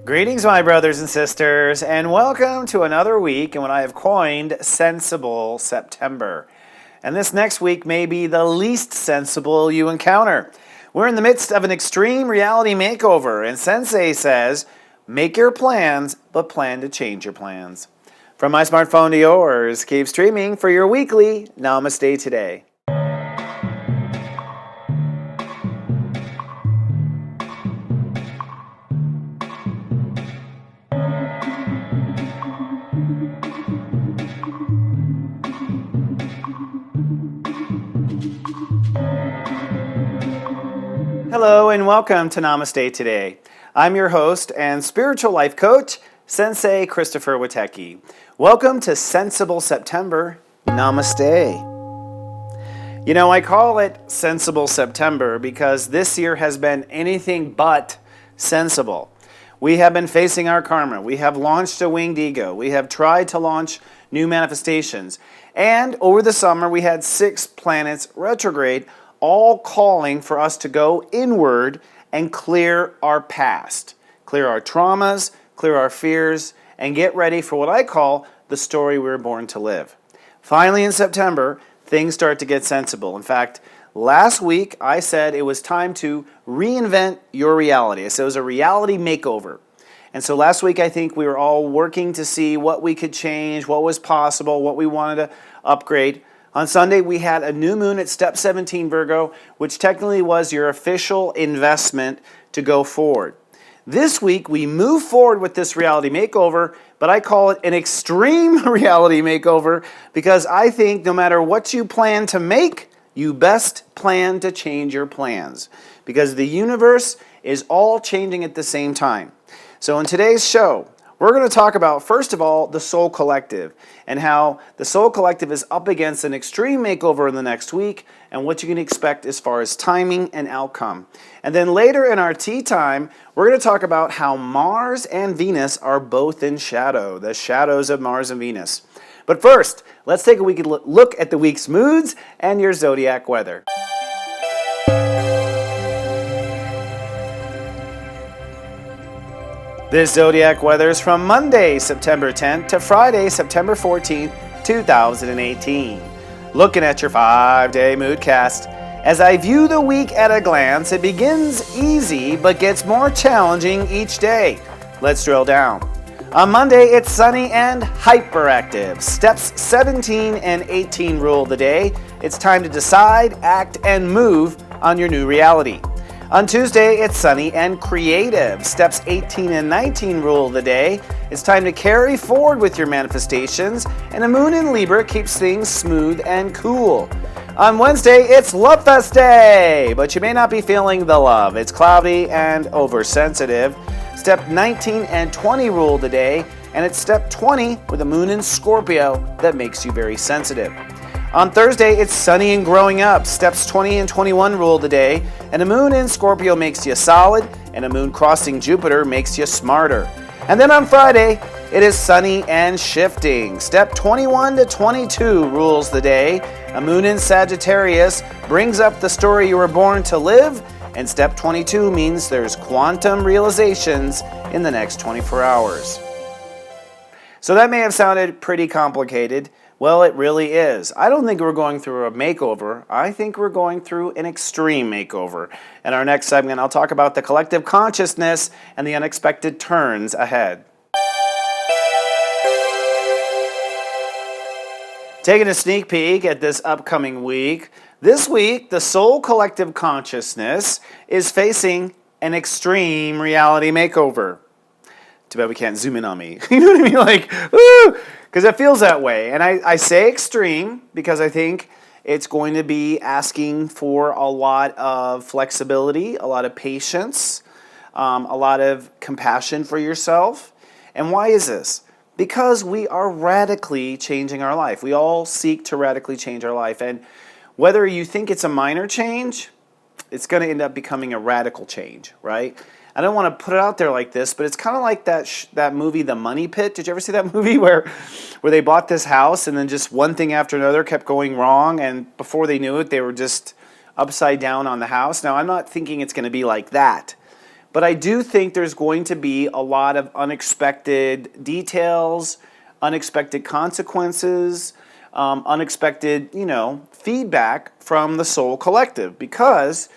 Greetings, my brothers and sisters, and welcome to another week in what I have coined Sensible September. And this next week may be the least sensible you encounter. We're in the midst of an extreme reality makeover, and Sensei says, make your plans, but plan to change your plans. From my smartphone to yours, keep streaming for your weekly Namaste today. Hello and welcome to Namaste Today. I'm your host and spiritual life coach, Sensei Christopher Witecki. Welcome to Sensible September. Namaste. You know, I call it Sensible September because this year has been anything but sensible. We have been facing our karma. We have launched a winged ego. We have tried to launch new manifestations. And over the summer, we had 6 planets retrograde, all calling for us to go inward and clear our past, clear our traumas, clear our fears, and get ready for what I call the story we were born to live. Finally, in September, things start to get sensible. In fact, last week I said it was time to reinvent your reality. I said it was a reality makeover. And so last week I think we were all working to see what we could change, what was possible, what we wanted to upgrade. On Sunday, we had a new moon at step 17 Virgo, which technically was your official investment to go forward. This week, we move forward with this reality makeover, but I call it an extreme reality makeover because I think no matter what you plan to make, you best plan to change your plans because the universe is all changing at the same time. So in today's show, we're going to talk about, first of all, the Soul Collective and how the Soul Collective is up against an extreme makeover in the next week and what you can expect as far as timing and outcome. And then later in our tea time, we're going to talk about how Mars and Venus are both in shadow, the shadows of Mars and Venus. But first, let's take a look at the week's moods and your zodiac weather. This zodiac weather is from Monday, September 10th to Friday, September 14th, 2018. Looking at your 5-day moodcast. As I view the week at a glance, it begins easy but gets more challenging each day. Let's drill down. On Monday, it's sunny and hyperactive. Steps 17 and 18 rule the day. It's time to decide, act, and move on your new reality. On Tuesday, it's sunny and creative. Steps 18 and 19 rule the day. It's time to carry forward with your manifestations, and a moon in Libra keeps things smooth and cool. On Wednesday, it's Love Fest Day, but you may not be feeling the love. It's cloudy and oversensitive. Step 19 and 20 rule the day, and it's step 20 with a moon in Scorpio that makes you very sensitive. On Thursday, it's sunny and growing up. Steps 20 and 21 rule the day, and a moon in Scorpio makes you solid, and a moon crossing Jupiter makes you smarter. And then on Friday, it is sunny and shifting. Step 21 to 22 rules the day. A moon in Sagittarius brings up the story you were born to live, and step 22 means there's quantum realizations in the next 24 hours. So that may have sounded pretty complicated. Well, it really is. I don't think we're going through a makeover. I think we're going through an extreme makeover. In our next segment, I'll talk about the collective consciousness and the unexpected turns ahead. Taking a sneak peek at this upcoming week. This week, the Soul Collective Consciousness is facing an extreme reality makeover. Too bad we can't zoom in on me. You know what I mean? Like, woo! Because it feels that way. And I say extreme because I think it's going to be asking for a lot of flexibility, a lot of patience, a lot of compassion for yourself. And why is this? Because we are radically changing our life. We all seek to radically change our life. And whether you think it's a minor change, it's going to end up becoming a radical change, right? I don't want to put it out there like this, but it's kind of like that movie, The Money Pit. Did you ever see that movie where they bought this house and then just one thing after another kept going wrong, and before they knew it, they were just upside down on the house? Now, I'm not thinking it's going to be like that, But I do think there's going to be a lot of unexpected details, unexpected consequences, unexpected, feedback from the soul collective. Because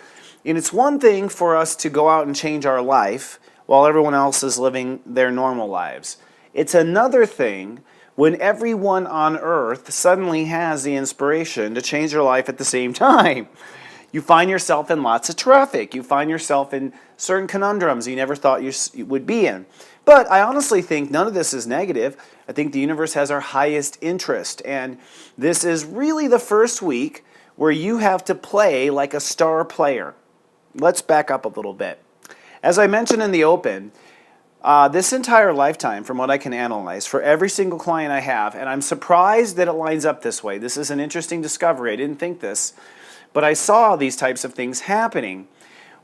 it's one thing for us to go out and change our life while everyone else is living their normal lives. It's another thing when everyone on earth suddenly has the inspiration to change their life at the same time. You find yourself in lots of traffic. You find yourself in certain conundrums you never thought you would be in. But I honestly think none of this is negative. I think the universe has our highest interest. And this is really the first week where you have to play like a star player. Let's back up a little bit. As I mentioned in the open, this entire lifetime, from what I can analyze, for every single client I have, and I'm surprised that it lines up this way. This is an interesting discovery. I didn't think this. But I saw these types of things happening.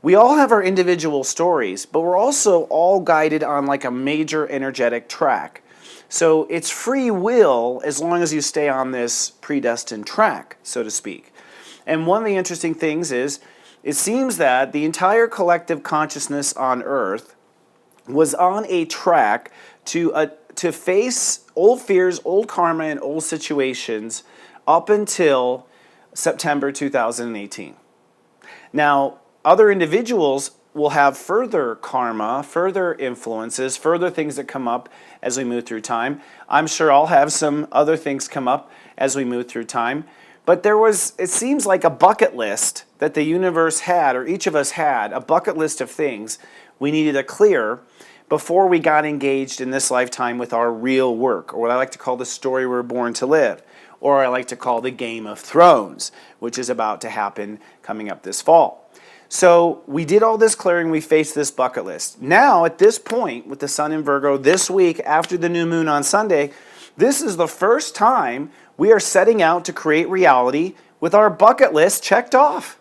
We all have our individual stories, but we're also all guided on like a major energetic track. So it's free will as long as you stay on this predestined track, so to speak. And one of the interesting things is, it seems that the entire collective consciousness on Earth was on a track to face old fears, old karma, and old situations up until September 2018. Now, other individuals will have further karma, further influences, further things that come up as we move through time. I'm sure I'll have some other things come up as we move through time. But it seems like a bucket list that the universe had, or each of us had, a bucket list of things we needed to clear before we got engaged in this lifetime with our real work, or what I like to call the story we're born to live, or I like to call the Game of Thrones, which is about to happen coming up this fall. So we did all this clearing, we faced this bucket list. Now, at this point, with the sun in Virgo, this week after the new moon on Sunday, this is the first time we are setting out to create reality with our bucket list checked off.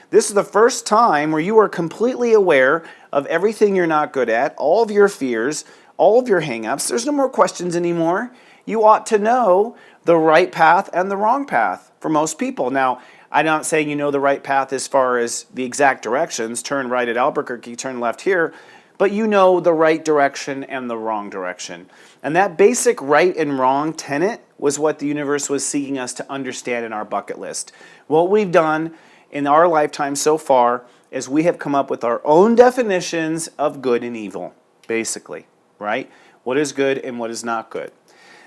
This is the first time where you are completely aware of everything you're not good at, all of your fears, all of your hang-ups. There's no more questions anymore. You ought to know the right path and the wrong path for most people. Now, I'm not saying you know the right path as far as the exact directions, turn right at Albuquerque, turn left here, but you know the right direction and the wrong direction. And that basic right and wrong tenet was what the universe was seeking us to understand in our bucket list. What we've done in our lifetime so far is we have come up with our own definitions of good and evil, basically, right? What is good and what is not good.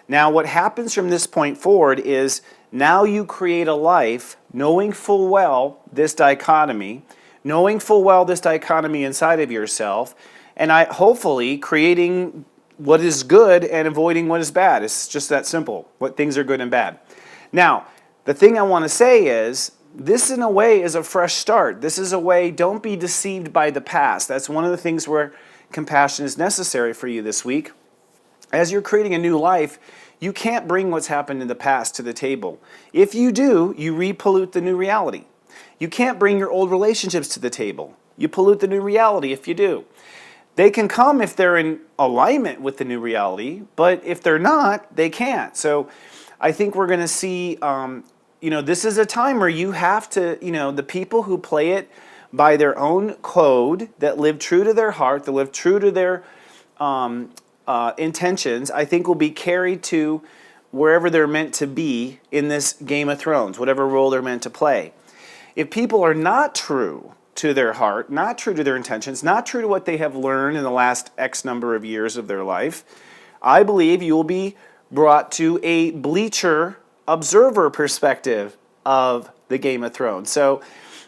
Now, what happens from this point forward is now you create a life knowing full well this dichotomy, inside of yourself, and hopefully creating what is good and avoiding what is bad. It's just that simple, what things are good and bad. Now, the thing I want to say is, this in a way is a fresh start. This is a way, don't be deceived by the past. That's one of the things where compassion is necessary for you this week. As you're creating a new life, you can't bring what's happened in the past to the table. If you do, you repollute the new reality. You can't bring your old relationships to the table. You pollute the new reality if you do. They can come if they're in alignment with the new reality, but if they're not, they can't. So I think we're going to see, this is a time where you have to, the people who play it by their own code, that live true to their heart, that live true to their intentions, I think will be carried to wherever they're meant to be in this Game of Thrones, whatever role they're meant to play. If people are not true to their heart, not true to their intentions, not true to what they have learned in the last X number of years of their life, I believe you will be brought to a bleacher observer perspective of the Game of Thrones. So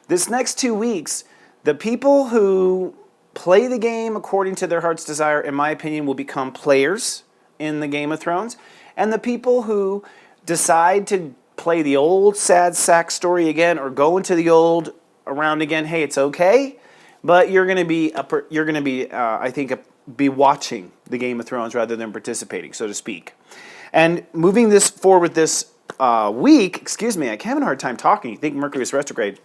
this next 2 weeks, the people who play the game according to their heart's desire, in my opinion, will become players in the Game of Thrones. And the people who decide to play the old sad sack story again, or go into the old around again, hey, it's okay, but you're going to be, be watching the Game of Thrones rather than participating, so to speak. And moving this forward this week, I'm having a hard time talking. You think Mercury is retrograde.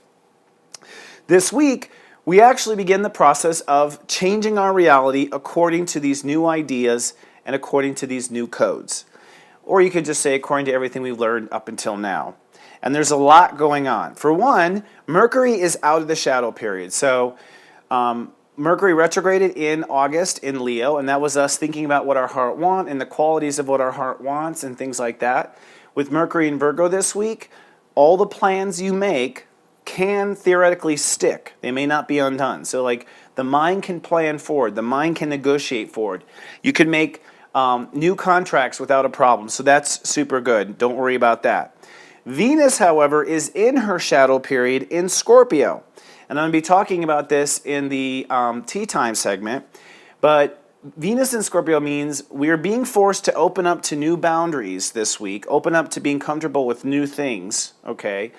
This week, we actually begin the process of changing our reality according to these new ideas and according to these new codes. Or you could just say according to everything we've learned up until now. And there's a lot going on. For one, Mercury is out of the shadow period. So Mercury retrograded in August in Leo, and that was us thinking about what our heart wants and the qualities of what our heart wants and things like that. With Mercury in Virgo this week, all the plans you make can theoretically stick. They may not be undone. So like the mind can plan forward. The mind can negotiate forward. You can make new contracts without a problem. So that's super good. Don't worry about that. Venus, however, is in her shadow period in Scorpio. And I'm going to be talking about this in the tea time segment. But Venus in Scorpio means we are being forced to open up to new boundaries this week, open up to being comfortable with new things, okay?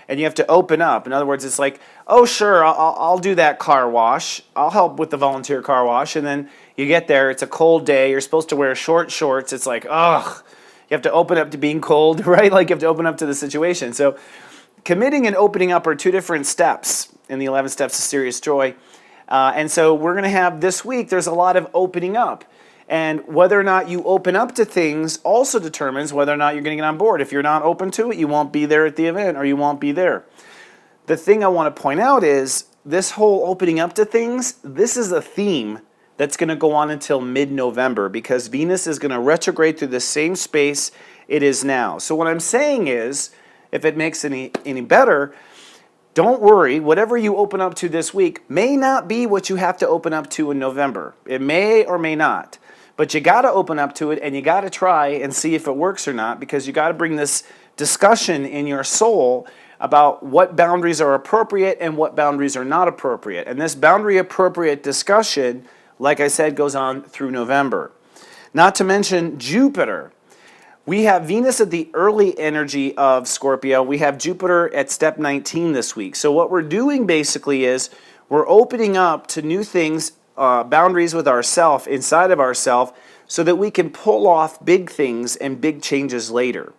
And you have to open up. In other words, it's like, oh, sure, I'll do that car wash. I'll help with the volunteer car wash. And then you get there, it's a cold day. You're supposed to wear short shorts. It's like, ugh, you have to open up to being cold, right? Like you have to open up to the situation. So committing and opening up are two different steps in the 11 Steps to Serious Joy. And so we're going to have this week, there's a lot of opening up. And whether or not you open up to things also determines whether or not you're going to get on board. If you're not open to it, you won't be there at the event or you won't be there. The thing I want to point out is this whole opening up to things, this is a theme that's going to go on until mid-November because Venus is going to retrograde through the same space it is now. So what I'm saying is, if it makes any better, don't worry, whatever you open up to this week may not be what you have to open up to in November. It may or may not. But you got to open up to it and you got to try and see if it works or not because you got to bring this discussion in your soul about what boundaries are appropriate and what boundaries are not appropriate. And this boundary appropriate discussion, like I said, goes on through November. Not to mention Jupiter. We have Venus at the early energy of Scorpio. We have Jupiter at step 19 this week. So what we're doing basically is we're opening up to new things, boundaries with ourself, inside of ourself, so that we can pull off big things and big changes later.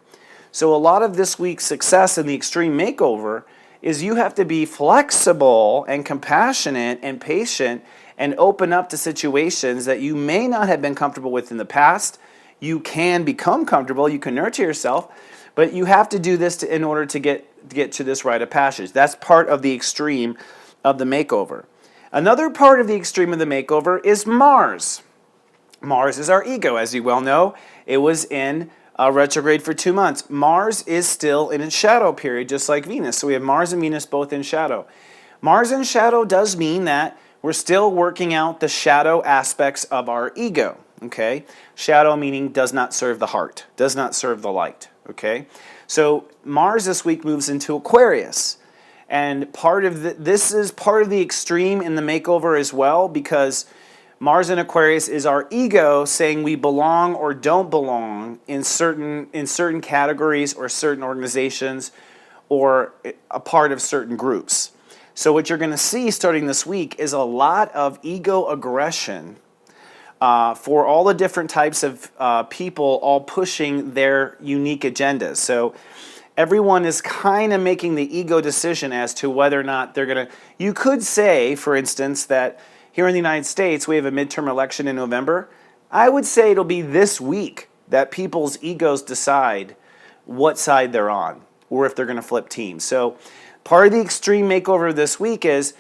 So a lot of this week's success in the extreme makeover is you have to be flexible and compassionate and patient and open up to situations that you may not have been comfortable with in the past. You can become comfortable, you can nurture yourself, but you have to do this in order to get to this rite of passage. That's part of the extreme of the makeover. Another part of the extreme of the makeover is Mars. Mars is our ego, as you well know. It was in retrograde for 2 months. Mars is still in its shadow period, just like Venus. So we have Mars and Venus both in shadow. Mars in shadow does mean that we're still working out the shadow aspects of our ego. Okay, shadow meaning does not serve the heart, does not serve the light. Okay, so Mars this week moves into Aquarius, and this is part of the extreme in the makeover as well, because Mars in Aquarius is our ego saying we belong or don't belong in certain categories or certain organizations or a part of certain groups. So what you're going to see starting this week is a lot of ego aggression. For all the different types of people all pushing their unique agendas. So everyone is kind of making the ego decision as to whether or not they're going to... You could say, for instance, that here in the United States we have a midterm election in November. I would say it'll be this week that people's egos decide what side they're on or if they're going to flip teams. So part of the extreme makeover this week is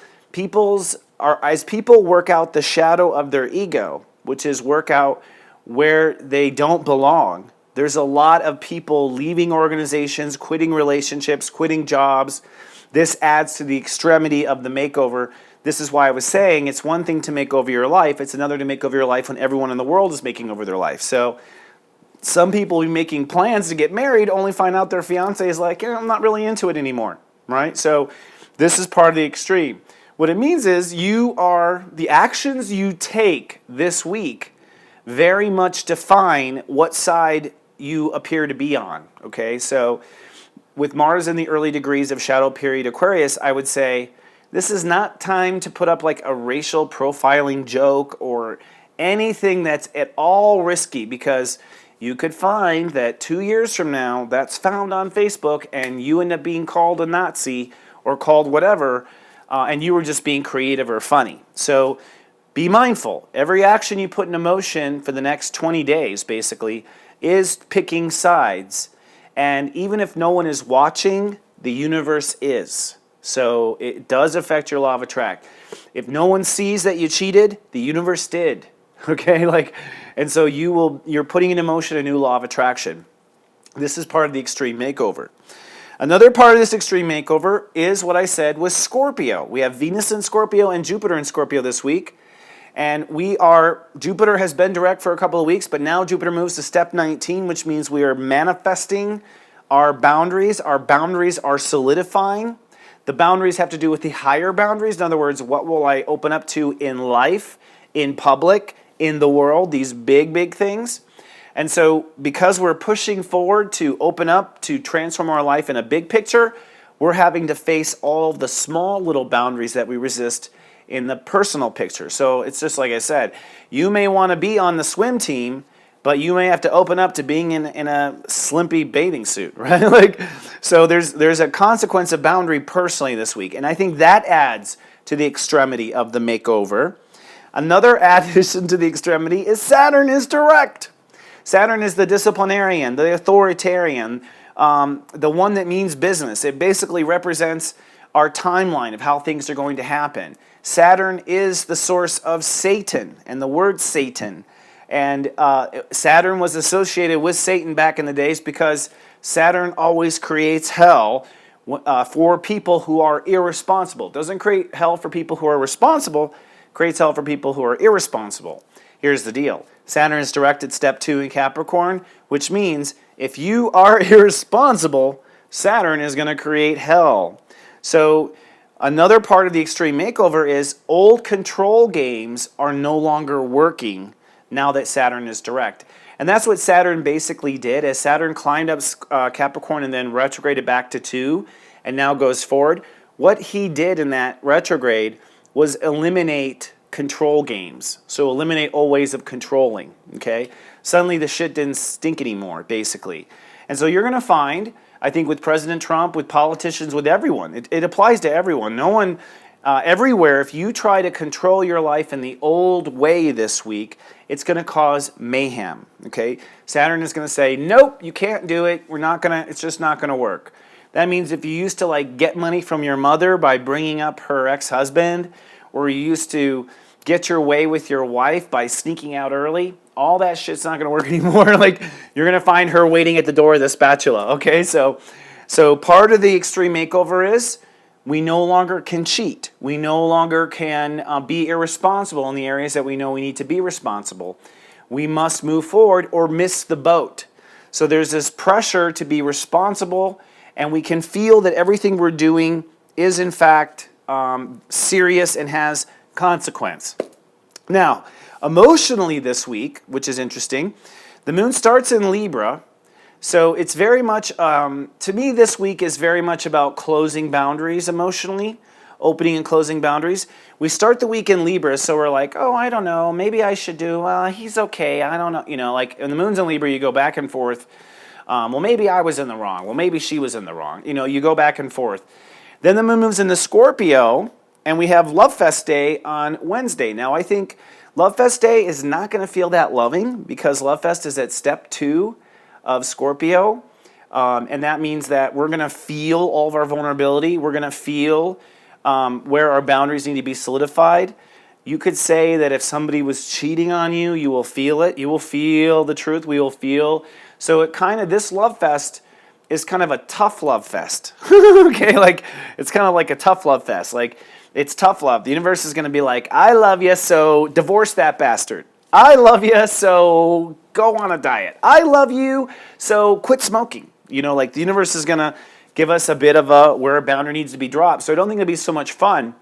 as people work out the shadow of their ego, which is work out where they don't belong. There's a lot of people leaving organizations, quitting relationships, quitting jobs. This adds to the extremity of the makeover. This is why I was saying it's one thing to make over your life. It's another to make over your life when everyone in the world is making over their life. So some people will be making plans to get married only find out their fiance is like, I'm not really into it anymore, right? So this is part of the extreme. What it means is the actions you take this week very much define what side you appear to be on, okay? So with Mars in the early degrees of shadow period Aquarius, I would say this is not time to put up like a racial profiling joke or anything that's at all risky, because you could find that 2 years from now that's found on Facebook and you end up being called a Nazi or called whatever, and you were just being creative or funny. So be mindful. Every action you put into motion for the next 20 days, basically, is picking sides. And even if no one is watching, the universe is. So it does affect your law of attract. If no one sees that you cheated, the universe did. Okay, and so you're putting into motion a new law of attraction. This is part of the extreme makeover. Another part of this extreme makeover is what I said was Scorpio. We have Venus in Scorpio and Jupiter in Scorpio this week. And Jupiter has been direct for a couple of weeks, but now Jupiter moves to step 19, which means we are manifesting our boundaries. Our boundaries are solidifying. The boundaries have to do with the higher boundaries. In other words, what will I open up to in life, in public, in the world, these big, big things. And so because we're pushing forward to open up, to transform our life in a big picture, we're having to face all of the small little boundaries that we resist in the personal picture. So it's just like I said, you may want to be on the swim team, but you may have to open up to being in a slimpy bathing suit, right? So there's a consequence of boundary personally this week. And I think that adds to the extremity of the makeover. Another addition to the extremity is Saturn is direct. Saturn is the disciplinarian, the authoritarian, the one that means business. It basically represents our timeline of how things are going to happen. Saturn is the source of Satan and the word Satan. And Saturn was associated with Satan back in the days because Saturn always creates hell for people who are irresponsible. It doesn't create hell for people who are responsible, creates hell for people who are irresponsible. Here's the deal. Saturn is direct at step 2 in Capricorn, which means if you are irresponsible, Saturn is going to create hell. So another part of the extreme makeover is old control games are no longer working now that Saturn is direct. And that's what Saturn basically did. As Saturn climbed up Capricorn and then retrograded back to 2 and now goes forward, what he did in that retrograde was eliminate control games. So eliminate old ways of controlling, okay? Suddenly the shit didn't stink anymore, basically. And so you're going to find, I think with President Trump, with politicians, with everyone, it applies to everyone. No one, everywhere, if you try to control your life in the old way this week, it's going to cause mayhem, okay? Saturn is going to say, nope, you can't do it. It's just not going to work. That means if you used to get money from your mother by bringing up her ex-husband, or you used to get your way with your wife by sneaking out early, all that shit's not going to work anymore. You're going to find her waiting at the door with a spatula, okay? So part of the extreme makeover is we no longer can cheat. We no longer can be irresponsible in the areas that we know we need to be responsible. We must move forward or miss the boat. So there's this pressure to be responsible, and we can feel that everything we're doing is in fact serious and has consequence. Now, emotionally this week, which is interesting, the moon starts in Libra, so it's very much, to me this week is very much about closing boundaries emotionally, opening and closing boundaries. We start the week in Libra, so we're like, oh, I don't know, maybe I should do, he's okay, I don't know, when the moon's in Libra, you go back and forth, well, maybe I was in the wrong, well, maybe she was in the wrong, you go back and forth. Then the moon moves into Scorpio, and we have Love Fest Day on Wednesday. Now, I think Love Fest Day is not going to feel that loving because Love Fest is at step 2 of Scorpio, and that means that we're going to feel all of our vulnerability. We're going to feel where our boundaries need to be solidified. You could say that if somebody was cheating on you, you will feel it. You will feel the truth. We will feel. So this Love Fest is kind of a tough love fest. Okay, it's kind of like a tough love fest. It's tough love. The universe is going to be like, I love you, so divorce that bastard. I love you, so go on a diet. I love you, so quit smoking. The universe is going to give us a bit of where a boundary needs to be dropped. So I don't think it'll be so much fun.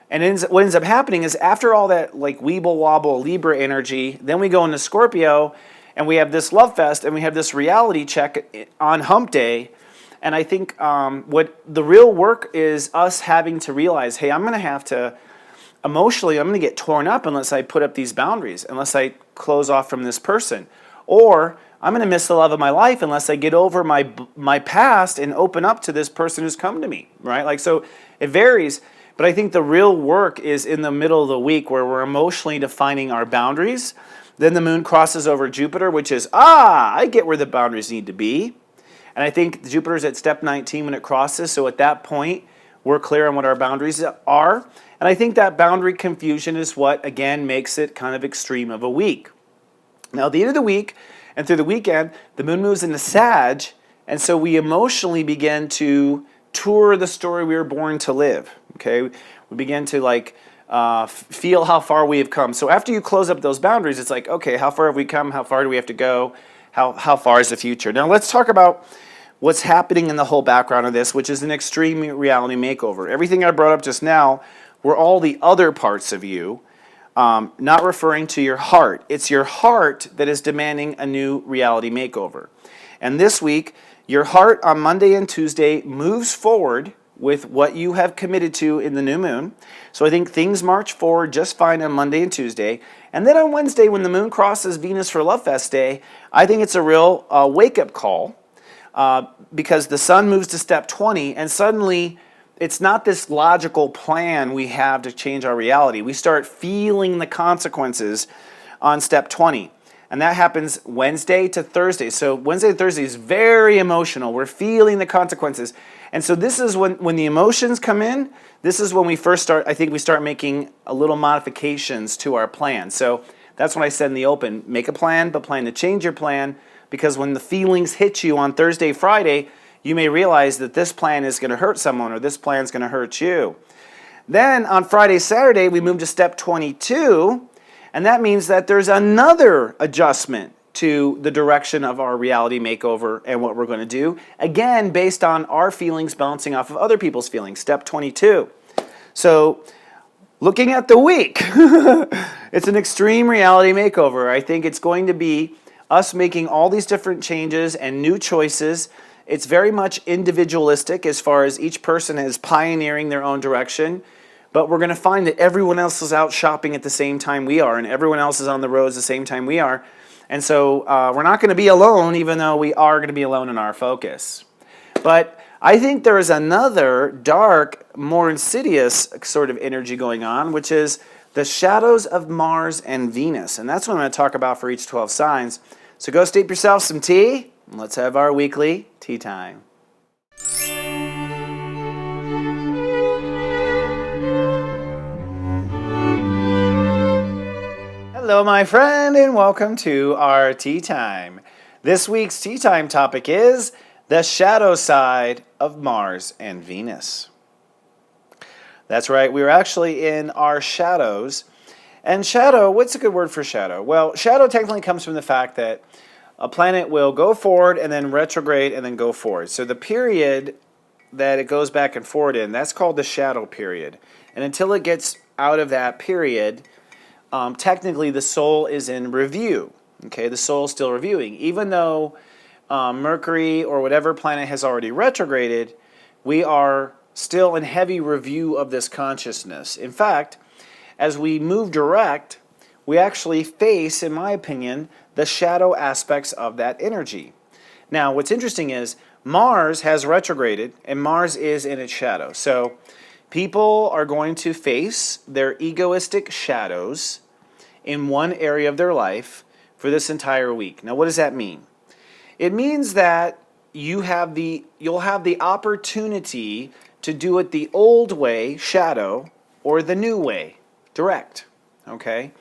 And what ends up happening is after all that weeble wobble Libra energy, then we go into Scorpio, and we have this love fest, and we have this reality check on hump day. And I think what the real work is us having to realize, hey, I'm going to have to, emotionally, I'm going to get torn up unless I put up these boundaries, unless I close off from this person. Or I'm going to miss the love of my life unless I get over my past and open up to this person who's come to me, right? So it varies. But I think the real work is in the middle of the week where we're emotionally defining our boundaries. Then the moon crosses over Jupiter, which is, I get where the boundaries need to be. And I think Jupiter's at step 19 when it crosses. So at that point, we're clear on what our boundaries are. And I think that boundary confusion is what, again, makes it kind of extreme of a week. Now, at the end of the week and through the weekend, the moon moves into Sag, and so we emotionally begin to tour the story we were born to live. Okay, we begin to feel how far we have come. So after you close up those boundaries, it's like, okay, how far have we come? How far do we have to go? How far is the future? Now let's talk about what's happening in the whole background of this, which is an extreme reality makeover. Everything I brought up just now were all the other parts of you, not referring to your heart. It's your heart that is demanding a new reality makeover. And this week, your heart on Monday and Tuesday moves forward with what you have committed to in the new moon. So I think things march forward just fine on Monday and Tuesday. And then on Wednesday, when the moon crosses Venus for Love Fest Day, I think it's a real wake-up call because the sun moves to step 20, and suddenly it's not this logical plan we have to change our reality. We start feeling the consequences on step 20. And that happens Wednesday to Thursday. So Wednesday to Thursday is very emotional. We're feeling the consequences. And so this is when the emotions come in, this is when we first start, I think we start making a little modifications to our plan. So that's what I said in the open. Make a plan, but plan to change your plan, because when the feelings hit you on Thursday, Friday, you may realize that this plan is going to hurt someone or this plan is going to hurt you. Then on Friday, Saturday, we move to step 22. And that means that there's another adjustment to the direction of our reality makeover and what we're going to do, again, based on our feelings bouncing off of other people's feelings, step 22. So looking at the week, it's an extreme reality makeover. I think it's going to be us making all these different changes and new choices. It's very much individualistic as far as each person is pioneering their own direction. But we're going to find that everyone else is out shopping at the same time we are, and everyone else is on the roads the same time we are. And so we're not going to be alone, even though we are going to be alone in our focus. But I think there is another dark, more insidious sort of energy going on, which is the shadows of Mars and Venus. And that's what I'm going to talk about for each 12 signs. So go steep yourself some tea, and let's have our weekly tea time. Hello, my friend, and welcome to our tea time. This week's tea time topic is the shadow side of Mars and Venus. That's right, we're actually in our shadows. And shadow, what's a good word for shadow? Well, shadow technically comes from the fact that a planet will go forward and then retrograde and then go forward. So the period that it goes back and forward in, that's called the shadow period. And until it gets out of that period, technically the soul is in review. Okay, the soul is still reviewing. Even though Mercury or whatever planet has already retrograded, we are still in heavy review of this consciousness. In fact, as we move direct, we actually face, in my opinion, the shadow aspects of that energy. Now, what's interesting is Mars has retrograded and Mars is in its shadow. So people are going to face their egoistic shadows in one area of their life for this entire week. Now, what does that mean? It means that you'll have the opportunity to do it the old way, shadow, or the new way, direct. Okay?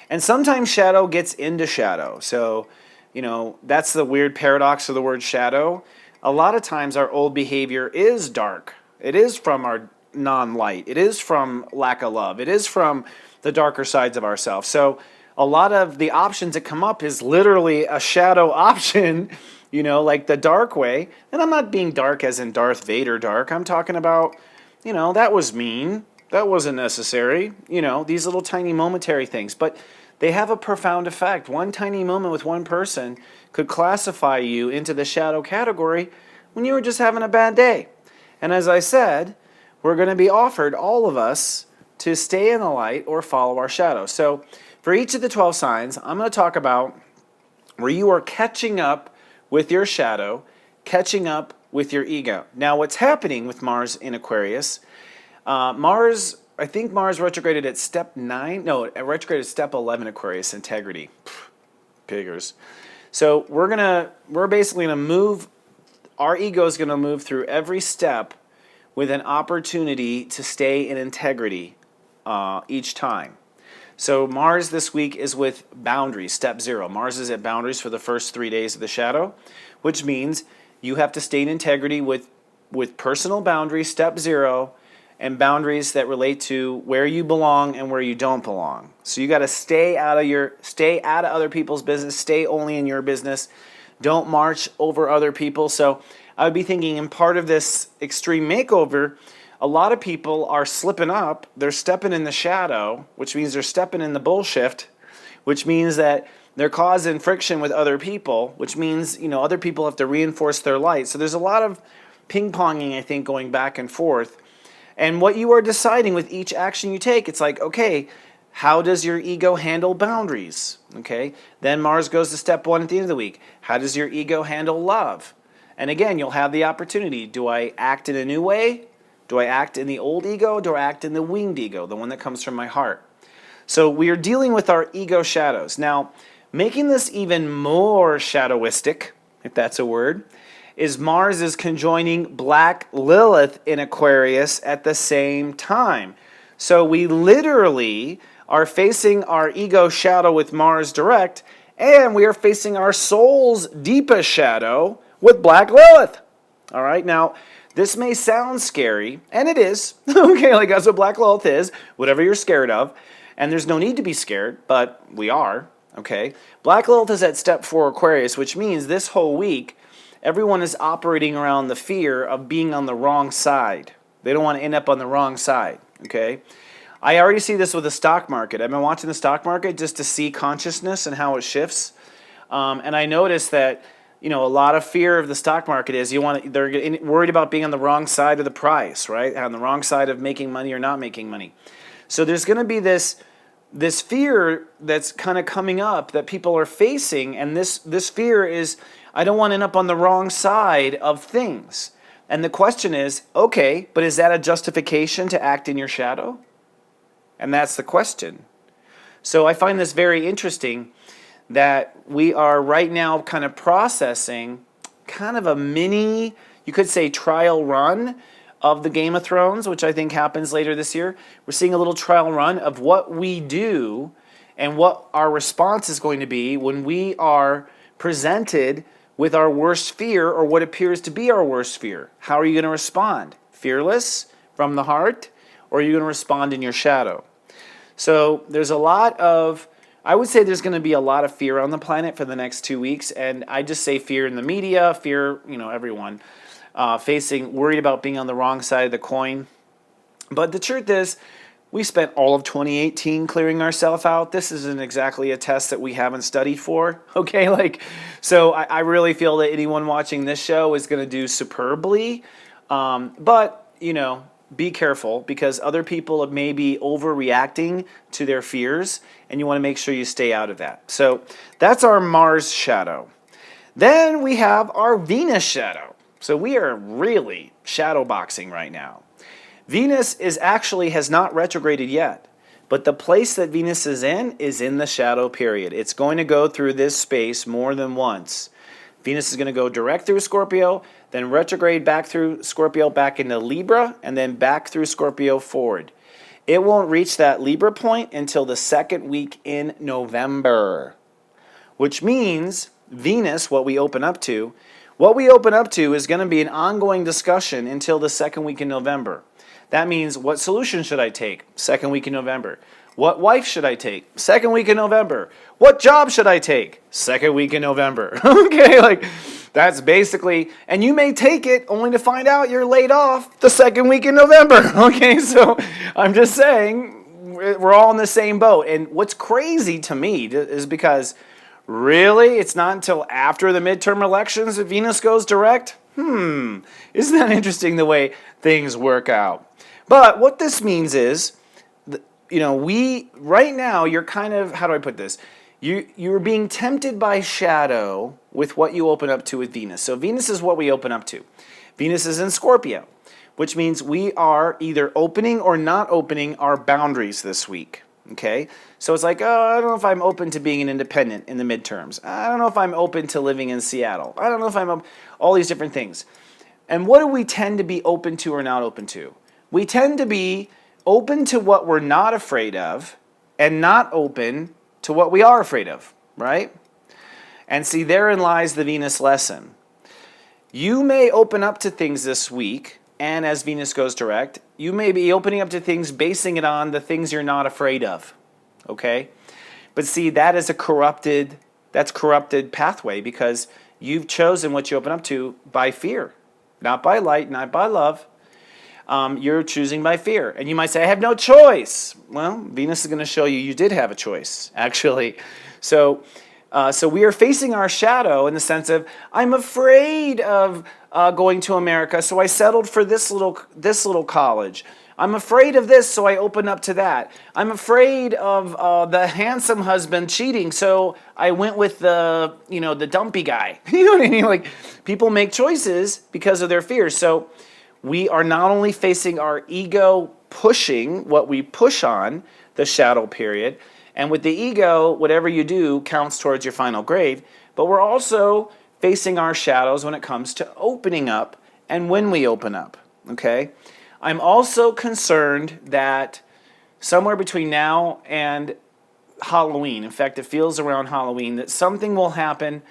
And sometimes shadow gets into shadow. So, that's the weird paradox of the word shadow. A lot of times our old behavior is dark. It is from our non-light. It is from lack of love. It is from the darker sides of ourselves. So a lot of the options that come up is literally a shadow option, like the dark way. And I'm not being dark as in Darth Vader dark. I'm talking about, that was mean. That wasn't necessary. These little tiny momentary things. But they have a profound effect. One tiny moment with one person could classify you into the shadow category when you were just having a bad day. And as I said, we're going to be offered, all of us, to stay in the light or follow our shadow. So for each of the 12 signs, I'm going to talk about where you are catching up with your shadow, catching up with your ego. Now, what's happening with Mars in Aquarius, I think Mars retrograded at step 9. No, it retrograded at step 11, Aquarius, integrity. Piggers. So we're basically going to move, our ego is going to move through every step with an opportunity to stay in integrity each time. So Mars this week is with boundaries, step 0. Mars is at boundaries for the first 3 days of the shadow, which means you have to stay in integrity with personal boundaries, step 0, and boundaries that relate to where you belong and where you don't belong. So you got to stay out of other people's business, stay only in your business. Don't march over other people. So I would be thinking, in part of this extreme makeover, a lot of people are slipping up. They're stepping in the shadow, which means they're stepping in the bullshit, which means that they're causing friction with other people, which means, other people have to reinforce their light. So there's a lot of ping-ponging, I think, going back and forth. And what you are deciding with each action you take, it's like, okay, how does your ego handle boundaries? Okay, then Mars goes to step 1 at the end of the week. How does your ego handle love? And again, you'll have the opportunity. Do I act in a new way? Do I act in the old ego? Do I act in the winged ego, the one that comes from my heart? So we are dealing with our ego shadows. Now, making this even more shadowistic, if that's a word, is Mars is conjoining Black Lilith in Aquarius at the same time. So we literally are facing our ego shadow with Mars direct, and we are facing our soul's deepest shadow with Black Lilith. All right, now this may sound scary, and it is. Okay, like that's what Black Lilith is, whatever you're scared of. And there's no need to be scared, but we are, okay? Black Lilith is at step 4 Aquarius, which means this whole week, everyone is operating around the fear of being on the wrong side. They don't want to end up on the wrong side, okay? I already see this with the stock market. I've been watching the stock market just to see consciousness and how it shifts. And I noticed that, a lot of fear of the stock market is they're worried about being on the wrong side of the price, right? On the wrong side of making money or not making money. So there's going to be this fear that's kind of coming up that people are facing, and this fear is, I don't want to end up on the wrong side of things. And the question is, okay, but is that a justification to act in your shadow? And that's the question. So I find this very interesting that we are right now kind of processing kind of a mini, you could say, trial run of the Game of Thrones, which I think happens later this year. We're seeing a little trial run of what we do and what our response is going to be when we are presented with our worst fear or what appears to be our worst fear. How are you going to respond? Fearless, from the heart, or are you going to respond in your shadow? So there's a lot of, I would say there's going to be a lot of fear on the planet for the next 2 weeks, and I just say fear in the media, fear, everyone. Worried about being on the wrong side of the coin. But the truth is, we spent all of 2018 clearing ourselves out. This isn't exactly a test that we haven't studied for, okay? So I really feel that anyone watching this show is going to do superbly. But, be careful, because other people may be overreacting to their fears, and you want to make sure you stay out of that. So that's our Mars shadow. Then we have our Venus shadow. So we are really shadow boxing right now. Venus has not retrograded yet, but the place that Venus is in the shadow period. It's going to go through this space more than once. Venus is going to go direct through Scorpio, then retrograde back through Scorpio back into Libra, and then back through Scorpio forward. It won't reach that Libra point until the second week in November, which means Venus, what we open up to is going to be an ongoing discussion until the second week in November. That means, what solution should I take? Second week in November. What wife should I take? Second week in November. What job should I take? Second week in November. Okay, that's basically, and you may take it only to find out you're laid off the second week in November. Okay, so I'm just saying, we're all in the same boat. And what's crazy to me is because, really, it's not until after the midterm elections that Venus goes direct? Isn't that interesting the way things work out? But what this means is, right now, you're kind of, how do I put this? You're being tempted by shadow with what you open up to with Venus. So Venus is what we open up to. Venus is in Scorpio, which means we are either opening or not opening our boundaries this week. Okay? So it's like, I don't know if I'm open to being an independent in the midterms. I don't know if I'm open to living in Seattle. I don't know if I'm all these different things. And what do we tend to be open to or not open to? We tend to be open to what we're not afraid of and not open to what we are afraid of, right? And see, therein lies the Venus lesson. You may open up to things this week, and as Venus goes direct, you may be opening up to things basing it on the things you're not afraid of, okay? But see, that is corrupted pathway because you've chosen what you open up to by fear. Not by light, not by love. You're choosing by fear. And you might say, I have no choice. Well, Venus is going to show you you did have a choice, actually. So we are facing our shadow in the sense of, I'm afraid of going to America, so I settled for this little college. I'm afraid of this, so I open up to that. I'm afraid of the handsome husband cheating, so I went with the dumpy guy. You know what I mean? Like, people make choices because of their fears. So we are not only facing our ego pushing what we push on, the shadow period, and with the ego, whatever you do counts towards your final grade, but we're also facing our shadows when it comes to opening up and when we open up, okay? I'm also concerned that somewhere between now and Halloween, in fact, it feels around Halloween, that something will happen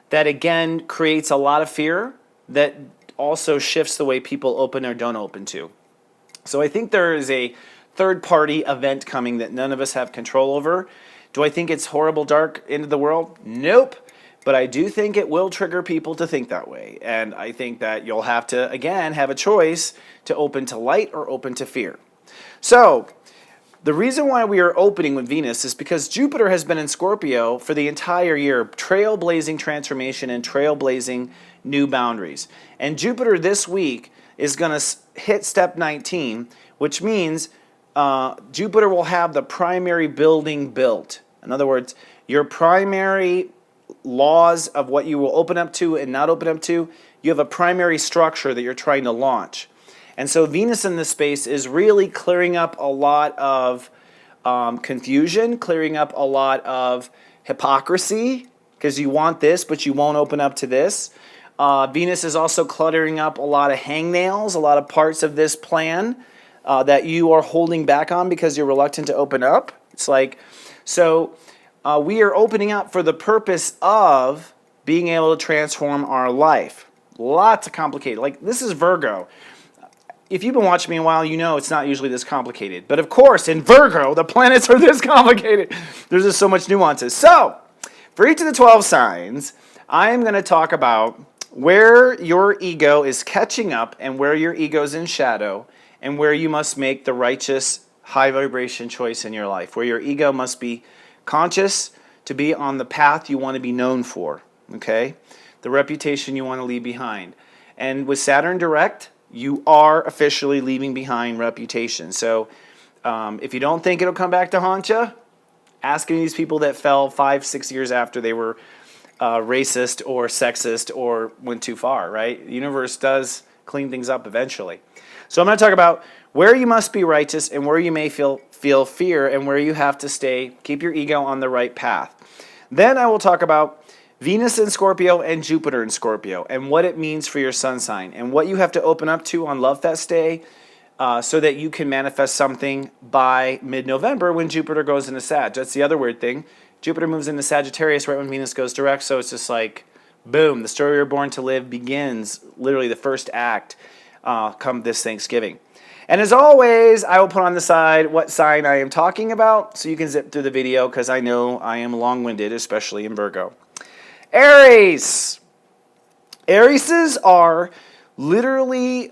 that, again, creates a lot of fear that also shifts the way people open or don't open to. So I think there is a third-party event coming that none of us have control over. Do I think it's horrible, dark, end of the world? Nope. But I do think it will trigger people to think that way. And I think that you'll have to, again, have a choice to open to light or open to fear. So, the reason why we are opening with Venus is because Jupiter has been in Scorpio for the entire year, trailblazing transformation and trailblazing new boundaries. And Jupiter this week is going to hit step 19, which means Jupiter will have the primary building built. In other words, your primary laws of what you will open up to and not open up to, you have a primary structure that you're trying to launch. And so Venus in this space is really clearing up a lot of confusion, clearing up a lot of hypocrisy, because you want this, but you won't open up to this. Venus is also cluttering up a lot of hangnails, a lot of parts of this plan that you are holding back on because you're reluctant to open up. It's like, so we are opening up for the purpose of being able to transform our life. Lots of complicated. Like, this is Virgo. If you've been watching me a while, you know it's not usually this complicated. But of course, in Virgo, the planets are this complicated. There's just so much nuances. So, for each of the 12 signs, I am going to talk about where your ego is catching up and where your ego is in shadow and where you must make the righteous, high vibration choice in your life, where your ego must be conscious to be on the path you want to be known for, okay? The reputation you want to leave behind. And with Saturn direct, you are officially leaving behind reputation. So if you don't think it'll come back to haunt you, ask any of these people that fell 5-6 years after they were racist or sexist or went too far, right? The universe does clean things up eventually. So I'm going to talk about where you must be righteous and where you may feel fear and where you have to keep your ego on the right path. Then I will talk about Venus in Scorpio and Jupiter in Scorpio and what it means for your sun sign and what you have to open up to on Love Fest Day so that you can manifest something by mid-November when Jupiter goes into Sag. That's the other weird thing. Jupiter moves into Sagittarius right when Venus goes direct, so it's just like, boom, the story you're born to live begins, literally the first act, come this Thanksgiving. And as always, I will put on the side what sign I am talking about so you can zip through the video because I know I am long-winded, especially in Virgo. Aries. Arises are literally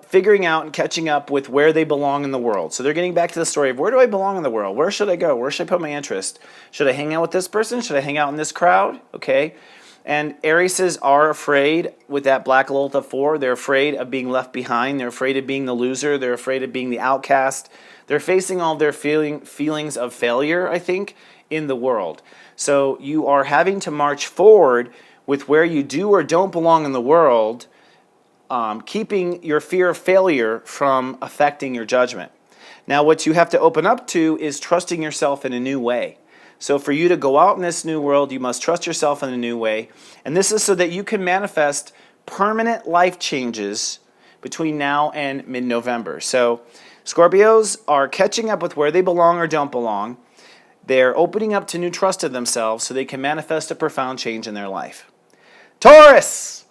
figuring out and catching up with where they belong in the world. So they're getting back to the story of where do I belong in the world? Where should I go? Where should I put my interest? Should I hang out with this person? Should I hang out in this crowd? Okay. And Arises are afraid with that Black Lilith of 4. They're afraid of being left behind. They're afraid of being the loser. They're afraid of being the outcast. They're facing all their feelings of failure, I think, in the world. So you are having to march forward with where you do or don't belong in the world, keeping your fear of failure from affecting your judgment. Now, what you have to open up to is trusting yourself in a new way. So for you to go out in this new world, you must trust yourself in a new way. And this is so that you can manifest permanent life changes between now and mid-November. So Scorpios are catching up with where they belong or don't belong. They're opening up to new trust of themselves so they can manifest a profound change in their life. Taurus!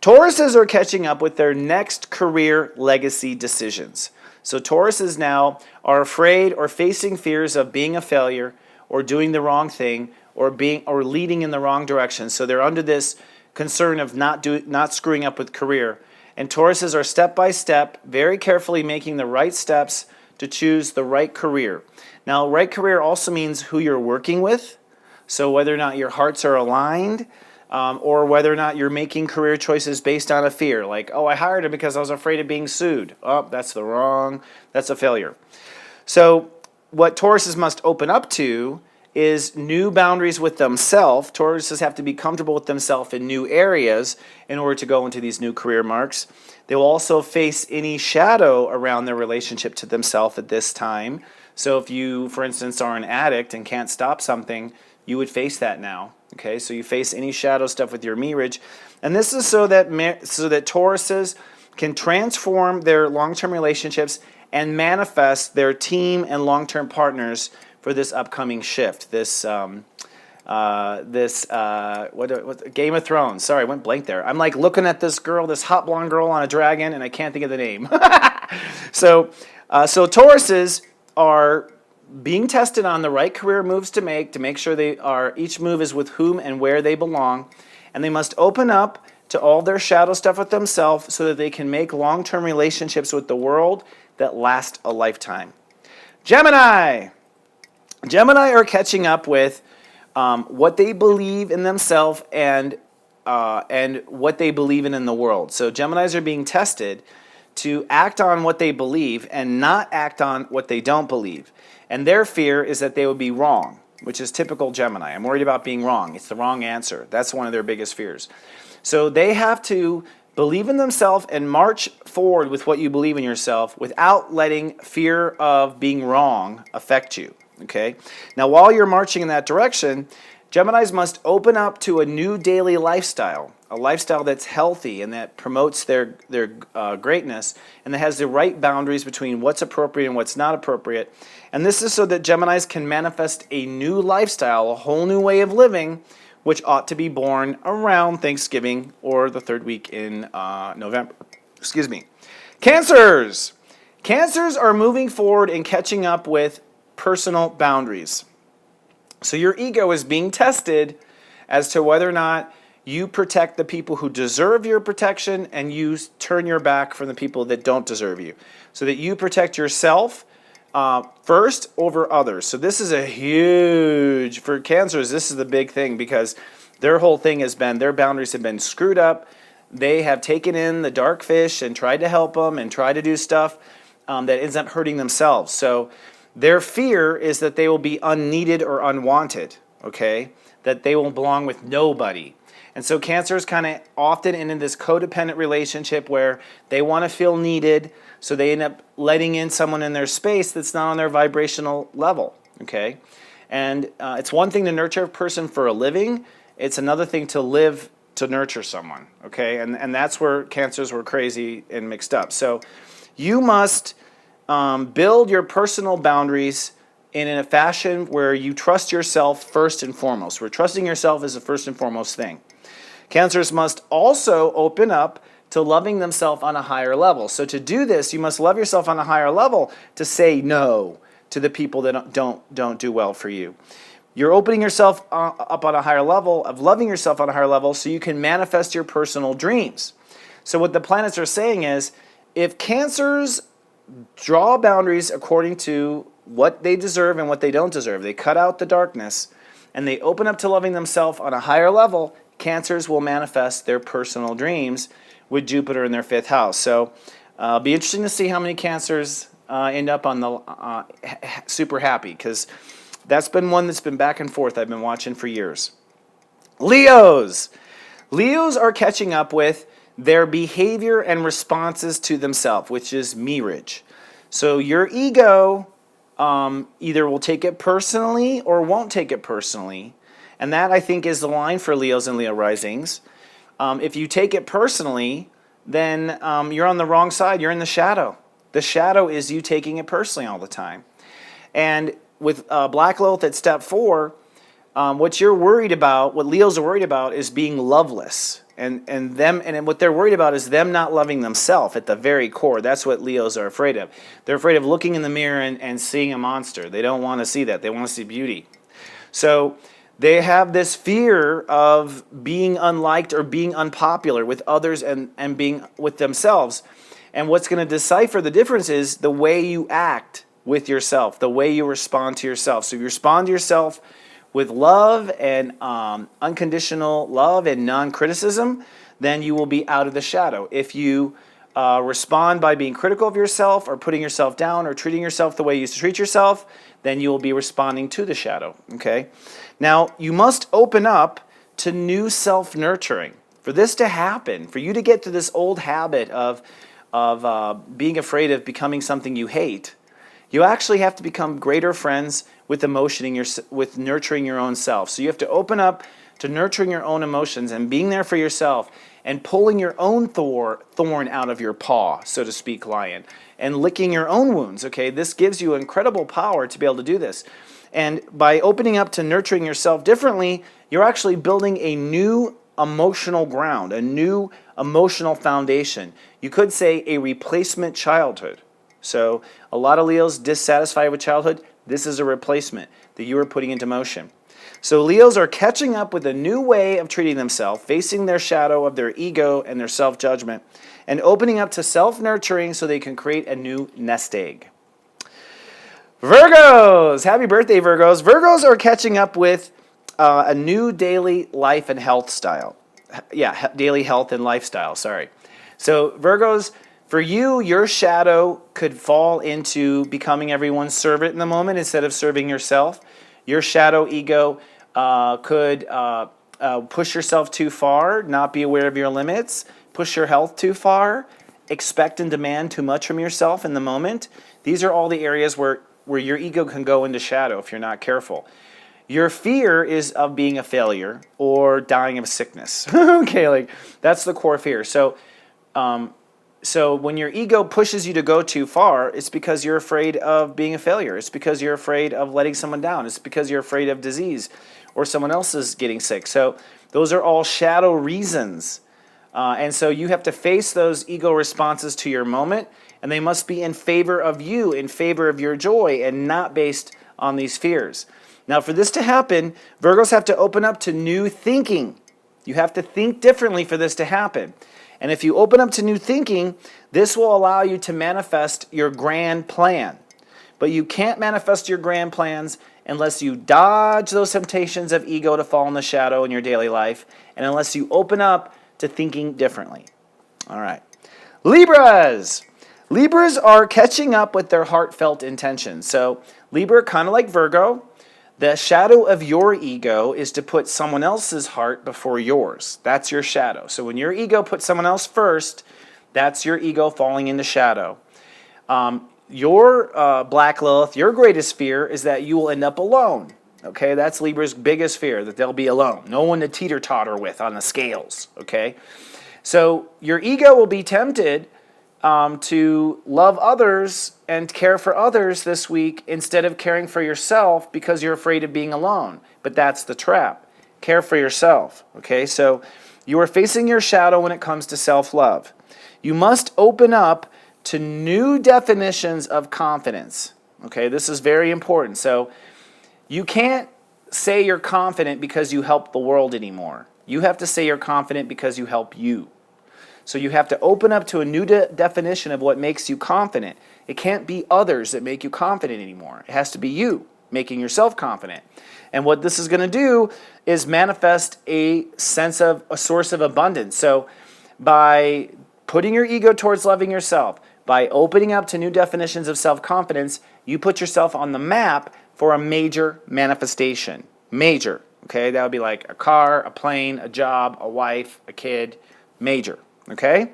Tauruses are catching up with their next career legacy decisions. So Tauruses now are afraid or facing fears of being a failure or doing the wrong thing or leading in the wrong direction. So they're under this concern of not screwing up with career. And Tauruses are step by step, very carefully making the right steps to choose the right career. Now, right career also means who you're working with. So whether or not your hearts are aligned, or whether or not you're making career choices based on a fear. Like, oh, I hired him because I was afraid of being sued. Oh, that's a failure. So what Tauruses must open up to is new boundaries with themselves. Tauruses have to be comfortable with themselves in new areas in order to go into these new career marks. They will also face any shadow around their relationship to themselves at this time. So if you, for instance, are an addict and can't stop something, you would face that now. Okay, so you face any shadow stuff with your mirage. And this is so that Tauruses can transform their long-term relationships and manifest their team and long-term partners for this upcoming shift. This Game of Thrones. Sorry, I went blank there. I'm like looking at this girl, this hot blonde girl on a dragon, and I can't think of the name. So Tauruses are being tested on the right career moves to make sure each move is with whom and where they belong, and they must open up to all their shadow stuff with themselves so that they can make long-term relationships with the world that last a lifetime. Gemini are catching up with what they believe in themselves and what they believe in the world. So Geminis are being tested to act on what they believe and not act on what they don't believe. And their fear is that they would be wrong, which is typical Gemini. I'm worried about being wrong. It's the wrong answer. That's one of their biggest fears. So they have to believe in themselves and march forward with what you believe in yourself without letting fear of being wrong affect you. Okay? Now, while you're marching in that direction, Geminis must open up to a new daily lifestyle, a lifestyle that's healthy and that promotes their greatness and that has the right boundaries between what's appropriate and what's not appropriate. And this is so that Geminis can manifest a new lifestyle, a whole new way of living, which ought to be born around Thanksgiving or the third week in November. Excuse me. Cancers! Cancers are moving forward and catching up with personal boundaries. So your ego is being tested as to whether or not you protect the people who deserve your protection and you turn your back from the people that don't deserve you. So that you protect yourself first over others. So this is a huge, for Cancers, this is the big thing because their whole thing has been, their boundaries have been screwed up. They have taken in the dark fish and tried to help them and tried to do stuff that ends up hurting themselves. So their fear is that they will be unneeded or unwanted, okay? That they will belong with nobody. And so Cancers kind of often end in this codependent relationship where they want to feel needed, so they end up letting in someone in their space that's not on their vibrational level, okay? And it's one thing to nurture a person for a living. It's another thing to live to nurture someone, okay? And that's where Cancers were crazy and mixed up. So you must build your personal boundaries in a fashion where you trust yourself first and foremost, where trusting yourself is the first and foremost thing. Cancers must also open up to loving themselves on a higher level. So to do this, you must love yourself on a higher level to say no to the people that don't do well for you. You're opening yourself up on a higher level of loving yourself on a higher level so you can manifest your personal dreams. So what the planets are saying is, if Cancers draw boundaries according to what they deserve and what they don't deserve, they cut out the darkness, and they open up to loving themselves on a higher level, Cancers will manifest their personal dreams with Jupiter in their 5th house. So it'll be interesting to see how many Cancers end up on the super happy, because that's been one that's been back and forth I've been watching for years. Leos are catching up with their behavior and responses to themselves, which is mirage. So your ego either will take it personally or won't take it personally. And that, I think, is the line for Leos and Leo risings. If you take it personally, then you're on the wrong side. You're in the shadow. The shadow is you taking it personally all the time. And with Black Lilith at step 4, what you're worried about, what Leos are worried about, is being loveless. And what they're worried about is them not loving themselves at the very core. That's what Leos are afraid of. They're afraid of looking in the mirror and seeing a monster. They don't want to see that. They want to see beauty. So they have this fear of being unliked or being unpopular with others and being with themselves. And what's going to decipher the difference is the way you act with yourself, the way you respond to yourself. So if you respond to yourself with love and unconditional love and non-criticism, then you will be out of the shadow. If you respond by being critical of yourself or putting yourself down or treating yourself the way you used to treat yourself, then you will be responding to the shadow. Okay? Now, you must open up to new self-nurturing. For this to happen, for you to get to this old habit of being afraid of becoming something you hate, you actually have to become greater friends with with nurturing your own self. So you have to open up to nurturing your own emotions and being there for yourself and pulling your own thorn out of your paw, so to speak, lion, and licking your own wounds. Okay, this gives you incredible power to be able to do this. And by opening up to nurturing yourself differently, you're actually building a new emotional ground, a new emotional foundation. You could say a replacement childhood. So a lot of Leos dissatisfied with childhood. This is a replacement that you are putting into motion. So Leos are catching up with a new way of treating themselves, facing their shadow of their ego and their self-judgment, and opening up to self-nurturing so they can create a new nest egg. Virgos! Happy birthday, Virgos. Virgos are catching up with a new daily life and health style. Yeah, daily health and lifestyle, sorry. So Virgos, for you, your shadow could fall into becoming everyone's servant in the moment instead of serving yourself. Your shadow ego could push yourself too far, not be aware of your limits, push your health too far, expect and demand too much from yourself in the moment. These are all the areas where your ego can go into shadow if you're not careful. Your fear is of being a failure or dying of sickness. Okay, like that's the core fear. So when your ego pushes you to go too far, it's because you're afraid of being a failure. It's because you're afraid of letting someone down. It's because you're afraid of disease or someone else is getting sick. So those are all shadow reasons. And so you have to face those ego responses to your moment, and they must be in favor of you, in favor of your joy, and not based on these fears. Now, for this to happen, Virgos have to open up to new thinking. You have to think differently for this to happen. And if you open up to new thinking, this will allow you to manifest your grand plan. But you can't manifest your grand plans unless you dodge those temptations of ego to fall in the shadow in your daily life, and unless you open up to thinking differently. All right. Libras! Libras are catching up with their heartfelt intentions. So Libra, kind of like Virgo, the shadow of your ego is to put someone else's heart before yours. That's your shadow. So when your ego puts someone else first, that's your ego falling into shadow. Your Black Lilith, your greatest fear is that you will end up alone. Okay, that's Libra's biggest fear, that they'll be alone. No one to teeter-totter with on the scales. Okay, so your ego will be tempted to love others and care for others this week instead of caring for yourself because you're afraid of being alone. But that's the trap. Care for yourself. Okay, so you are facing your shadow when it comes to self-love. You must open up to new definitions of confidence. Okay, this is very important. So you can't say you're confident because you help the world anymore. You have to say you're confident because you help you. So you have to open up to a new definition of what makes you confident. It can't be others that make you confident anymore. It has to be you making yourself confident. And what this is going to do is manifest a source of abundance. So by putting your ego towards loving yourself, by opening up to new definitions of self-confidence, you put yourself on the map for a major manifestation. Major. Okay, that would be like a car, a plane, a job, a wife, a kid. Major. Okay?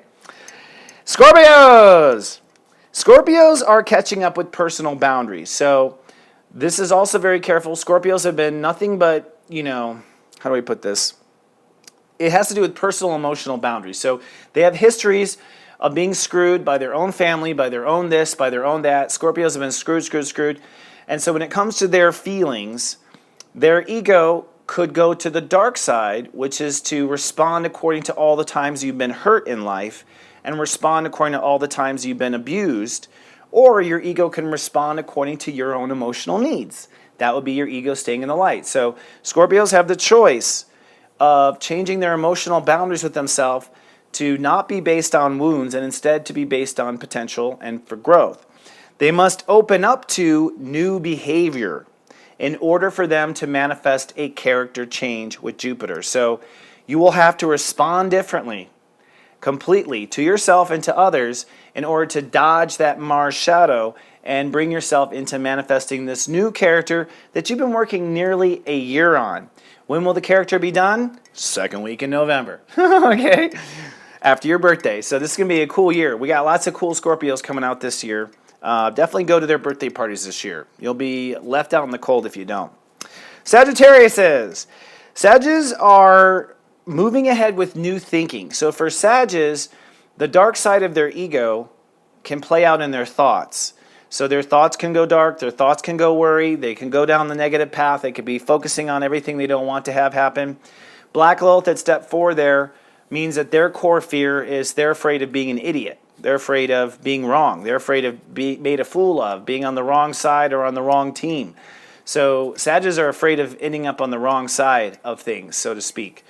Scorpios! Scorpios are catching up with personal boundaries. So this is also very careful. Scorpios have been nothing but, how do I put this? it has to do with personal emotional boundaries. So they have histories of being screwed by their own family, by their own this, by their own that. Scorpios have been screwed. And so when it comes to their feelings, their ego could go to the dark side, which is to respond according to all the times you've been hurt in life and respond according to all the times you've been abused. Or your ego can respond according to your own emotional needs. That would be your ego staying in the light. So Scorpios have the choice of changing their emotional boundaries with themselves to not be based on wounds and instead to be based on potential and for growth. They must open up to new behavior in order for them to manifest a character change with Jupiter. So you will have to respond differently, completely, to yourself and to others in order to dodge that Mars shadow and bring yourself into manifesting this new character that you've been working nearly a year on. When will the character be done? Second week in November. Okay? After your birthday. So this is going to be a cool year. We got lots of cool Scorpios coming out this year. Definitely go to their birthday parties this year. You'll be left out in the cold if you don't. Sagittariuses. Sages are moving ahead with new thinking. So for Sages, the dark side of their ego can play out in their thoughts. So their thoughts can go dark, their thoughts can go worry, they can go down the negative path, they could be focusing on everything they don't want to have happen. Black Lilith at step 4 there means that their core fear is they're afraid of being an idiot. They're afraid of being wrong. They're afraid of being made a fool of, being on the wrong side or on the wrong team. So Sages are afraid of ending up on the wrong side of things, so to speak.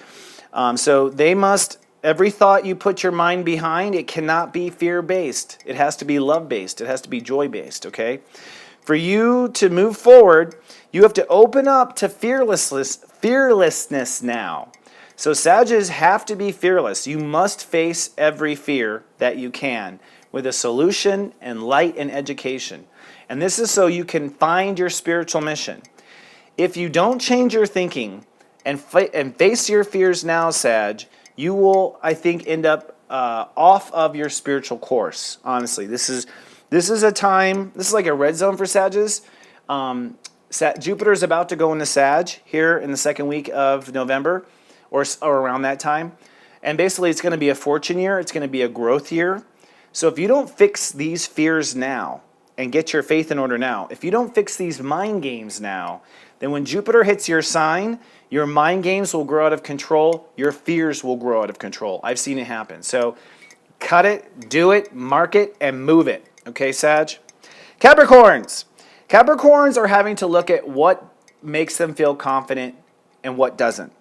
So they must, every thought you put your mind behind, it cannot be fear-based. It has to be love-based. It has to be joy-based, okay? For you to move forward, you have to open up to fearlessness now. So Sages have to be fearless. You must face every fear that you can with a solution and light and education. And this is so you can find your spiritual mission. If you don't change your thinking and face your fears now, Sag, you will, I think, end up off of your spiritual course. Honestly, this is a time. This is like a red zone for Sages. Jupiter is about to go into Sag here in the second week of November, or around that time, and basically it's going to be a fortune year. It's going to be a growth year. So if you don't fix these fears now and get your faith in order now, if you don't fix these mind games now, then when Jupiter hits your sign, your mind games will grow out of control. Your fears will grow out of control. I've seen it happen. So cut it, do it, mark it, and move it. Okay, Sag? Capricorns. Capricorns are having to look at what makes them feel confident and what doesn't.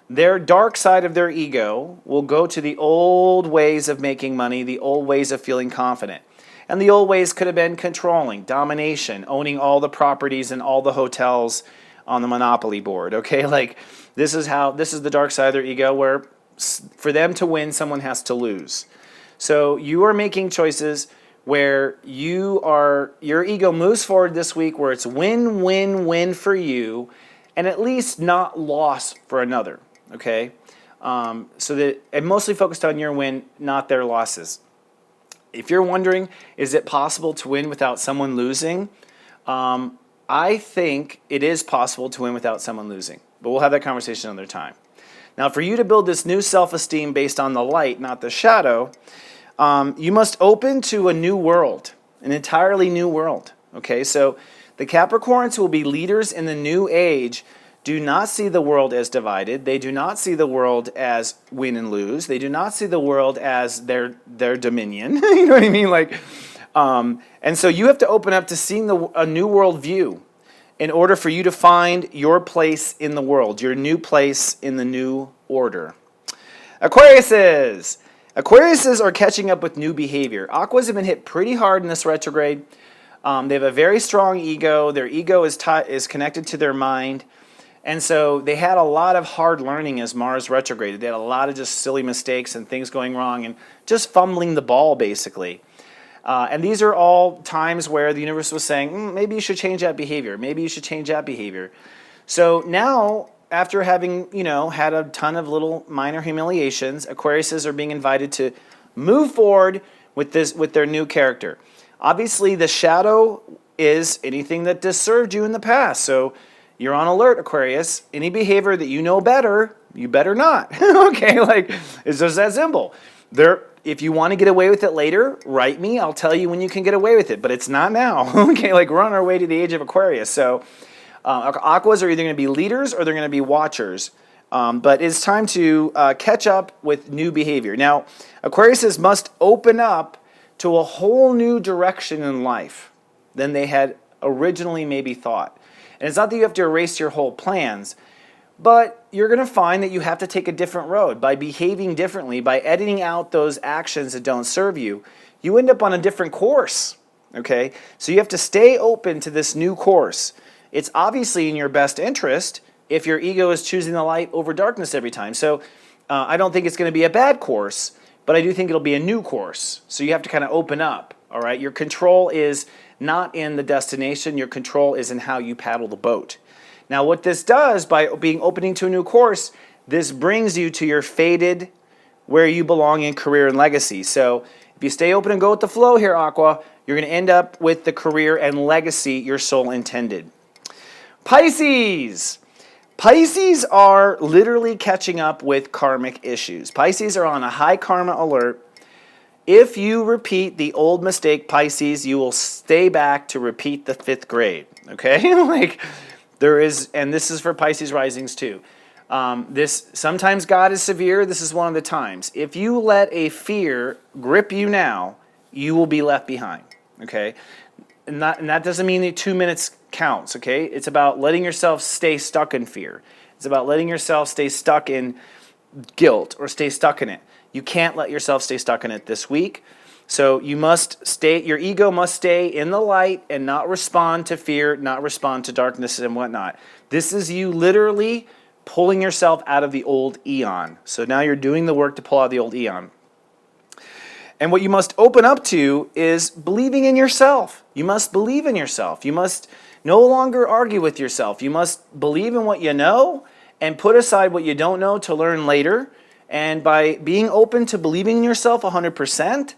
Their dark side of their ego will go to the old ways of making money, the old ways of feeling confident. And the old ways could have been controlling, domination, owning all the properties and all the hotels on the monopoly board. Okay, like this is the dark side of their ego, where for them to win, someone has to lose. So you are making choices where your ego moves forward this week where it's win, win, win for you, and at least not loss for another. Okay, so that and mostly focused on your win, not their losses. If you're wondering, is it possible to win without someone losing? I think it is possible to win without someone losing, but we'll have that conversation another time. Now, for you to build this new self-esteem based on the light, not the shadow, you must open to a new world, an entirely new world. Okay, so the Capricorns who will be leaders in the new age do not see the world as divided. They do not see the world as win and lose. They do not see the world as their dominion. You know what I mean? Like, and so you have to open up to seeing a new world view in order for you to find your place in the world, your new place in the new order. Aquariuses. Aquariuses are catching up with new behavior. Aquas have been hit pretty hard in this retrograde. They have a very strong ego. Their ego is connected to their mind. And so they had a lot of hard learning as Mars retrograded. They had a lot of just silly mistakes and things going wrong and just fumbling the ball, basically. And these are all times where the universe was saying, maybe you should change that behavior. Maybe you should change that behavior. So now, after having, had a ton of little minor humiliations, Aquariuses are being invited to move forward with their new character. Obviously, the shadow is anything that served you in the past. So you're on alert, Aquarius. Any behavior that you know better, You better not. Okay, like it's just that simple. If you want to get away with it later, write me. I'll tell you when you can get away with it, but it's not now. Okay, like we're on our way to the age of Aquarius. So Aquas are either going to be leaders or they're going to be watchers. But it's time to catch up with new behavior. Now, Aquariuses must open up to a whole new direction in life than they had originally maybe thought. And it's not that you have to erase your whole plans, but you're going to find that you have to take a different road. By behaving differently, by editing out those actions that don't serve you, you end up on a different course. Okay? So you have to stay open to this new course. It's obviously in your best interest if your ego is choosing the light over darkness every time. So I don't think it's going to be a bad course, but I do think it'll be a new course. So you have to kind of open up, all right? Your control is not in the destination. Your control is in how you paddle the boat. Now, what this does by being opening to a new course, this brings you to your fated, where you belong in career and legacy. So if you stay open and go with the flow here, Aqua, you're going to end up with the career and legacy your soul intended. Pisces. Pisces are literally catching up with karmic issues. Pisces are on a high karma alert. If you repeat the old mistake, Pisces, you will stay back to repeat the 5th grade. Okay? Like there is, and this is for Pisces risings too. Sometimes God is severe. This is one of the times. If you let a fear grip you now, you will be left behind. Okay? And that doesn't mean that 2 minutes counts, okay? It's about letting yourself stay stuck in fear. It's about letting yourself stay stuck in guilt or stay stuck in it. You can't let yourself stay stuck in it this week. So you must stay, your ego must stay in the light and not respond to fear, not respond to darkness and whatnot. This is you literally pulling yourself out of the old eon. So now you're doing the work to pull out of the old eon. And what you must open up to is believing in yourself. You must believe in yourself. You must no longer argue with yourself. You must believe in what you know and put aside what you don't know to learn later. And by being open to believing in yourself 100%,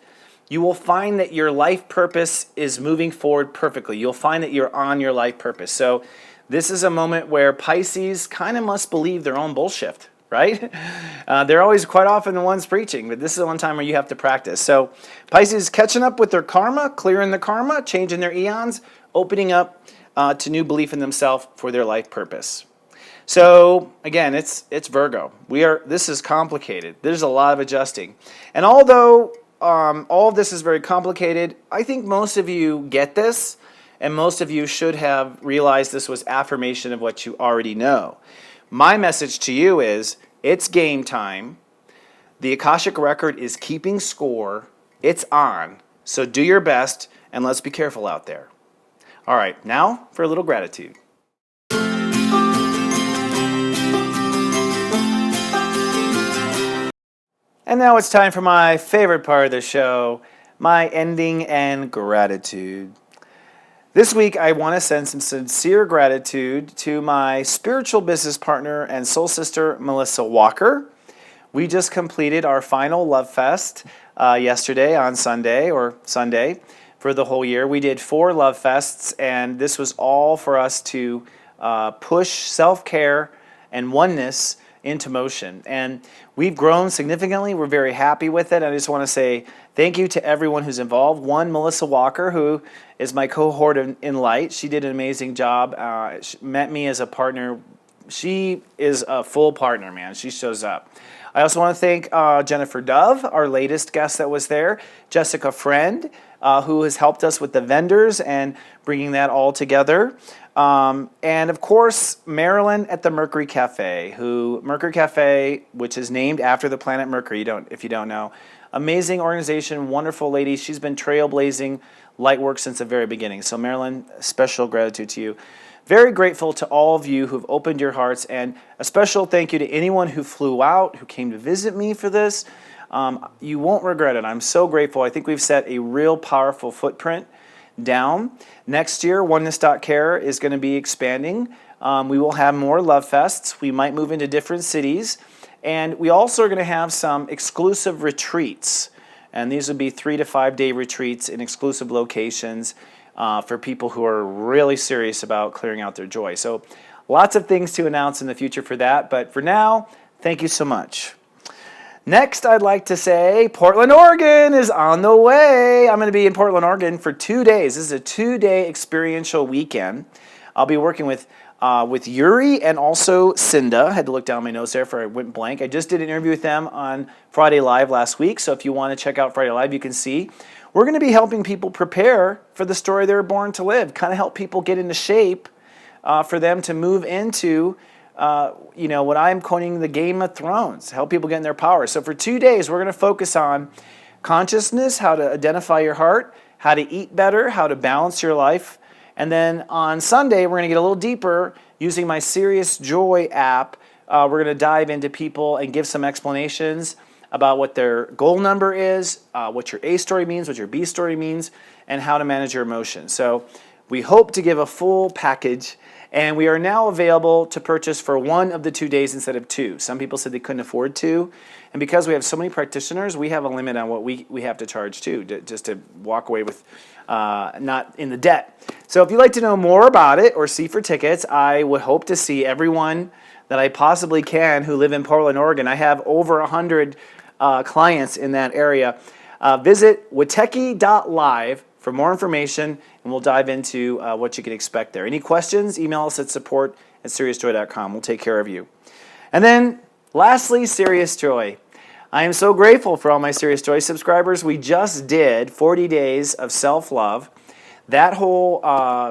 you will find that your life purpose is moving forward perfectly. You'll find that you're on your life purpose. So this is a moment where Pisces kind of must believe their own bullshit. Right? They're always quite often the ones preaching, but this is the one time where you have to practice. So Pisces catching up with their karma, clearing the karma, changing their eons, opening up to new belief in themselves for their life purpose. So again, it's Virgo. This is complicated. There's a lot of adjusting. And although all of this is very complicated, I think most of you get this, and most of you should have realized this was affirmation of what you already know. My message to you is, it's game time. The Akashic Record is keeping score. It's on. So do your best, and let's be careful out there. All right, now for a little gratitude. And now it's time for my favorite part of the show, my ending and gratitude. This week, I want to send some sincere gratitude to my spiritual business partner and soul sister, Melissa Walker. We just completed our final Love Fest yesterday on Sunday for the whole year. We did 4 Love Fests, and this was all for us to push self-care and oneness into motion. And we've grown significantly. We're very happy with it. I just want to say thank you to everyone who's involved. One, Melissa Walker, who is my cohort in Light. She did an amazing job. She met me as a partner. She is a full partner, man. She shows up. I also want to thank Jennifer Dove, our latest guest that was there, Jessica Friend, who has helped us with the vendors and bringing that all together. And of course, Marilyn at the Mercury Cafe, Mercury Cafe, which is named after the planet Mercury, if you don't know. Amazing organization, wonderful lady. She's been trailblazing light work since the very beginning. So Marilyn, special gratitude to you. Very grateful to all of you who've opened your hearts, and a special thank you to anyone who flew out, who came to visit me for this. You won't regret it. I'm so grateful. I think we've set a real powerful footprint down. Next year, Oneness.care is going to be expanding. We will have more Love Fests. We might move into different cities. And we also are going to have some exclusive retreats. And these would be 3 to 5 day retreats in exclusive locations for people who are really serious about clearing out their joy. So lots of things to announce in the future for that. But for now, Thank you so much. Next, I'd like to say Portland, Oregon is on the way. I'm going to be in Portland, Oregon for 2 days. This is a 2-day experiential weekend. I'll be working with Yuri and also Cinda. I had to look down my notes there for I went blank. I just did an interview with them on Friday Live last week, so if you want to check out Friday Live, you can see. We're going to be helping people prepare for the story they were born to live, kind of help people get into shape for them to move into what I'm coining the Game of Thrones, help people get in their power. So for 2 days, we're going to focus on consciousness, how to identify your heart, how to eat better, how to balance your life. And then on Sunday, we're going to get a little deeper using my Serious Joy app. We're going to dive into people and give some explanations about what their goal number is, what your A story means, what your B story means, and how to manage your emotions. So we hope to give a full package, and we are now available to purchase for one of the 2 days instead of two. Some people said they couldn't afford two, and because we have so many practitioners, we have a limit on what we have to charge too, just to walk away with not in the debt. So if you'd like to know more about it or see for tickets, I would hope to see everyone that I possibly can who live in Portland, Oregon. I have over 100 clients in that area. Visit witeki.live for more information, and we'll dive into what you can expect there. Any questions, email us at support@seriousjoy.com. We'll take care of you. And then, lastly, Serious Joy. I am so grateful for all my Serious Joy subscribers. We just did 40 days of self-love. That whole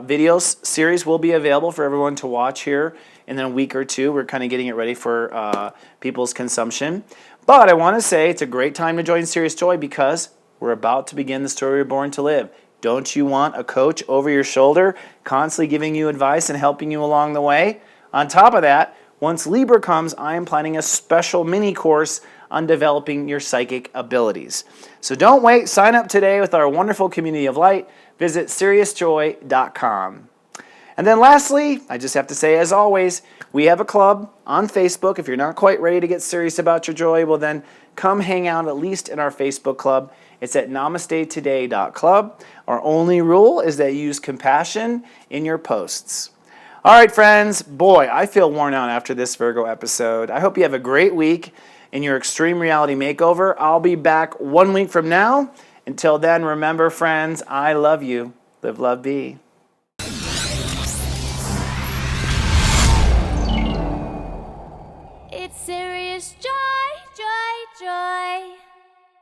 video series will be available for everyone to watch here in a week or two. We're kind of getting it ready for people's consumption. But I want to say it's a great time to join Serious Joy because we're about to begin the story we're born to live. Don't you want a coach over your shoulder, constantly giving you advice and helping you along the way? On top of that, once Libra comes, I am planning a special mini course on developing your psychic abilities. So don't wait. Sign up today with our wonderful community of light. Visit seriousjoy.com. And then lastly, I just have to say, as always, we have a club on Facebook. If you're not quite ready to get serious about your joy, well then come hang out at least in our Facebook club. It's at namastetoday.club. Our only rule is that you use compassion in your posts. All right, friends. Boy, I feel worn out after this Virgo episode. I hope you have a great week in your Extreme Reality Makeover. I'll be back 1 week from now. Until then, remember, friends, I love you. Live, love, be.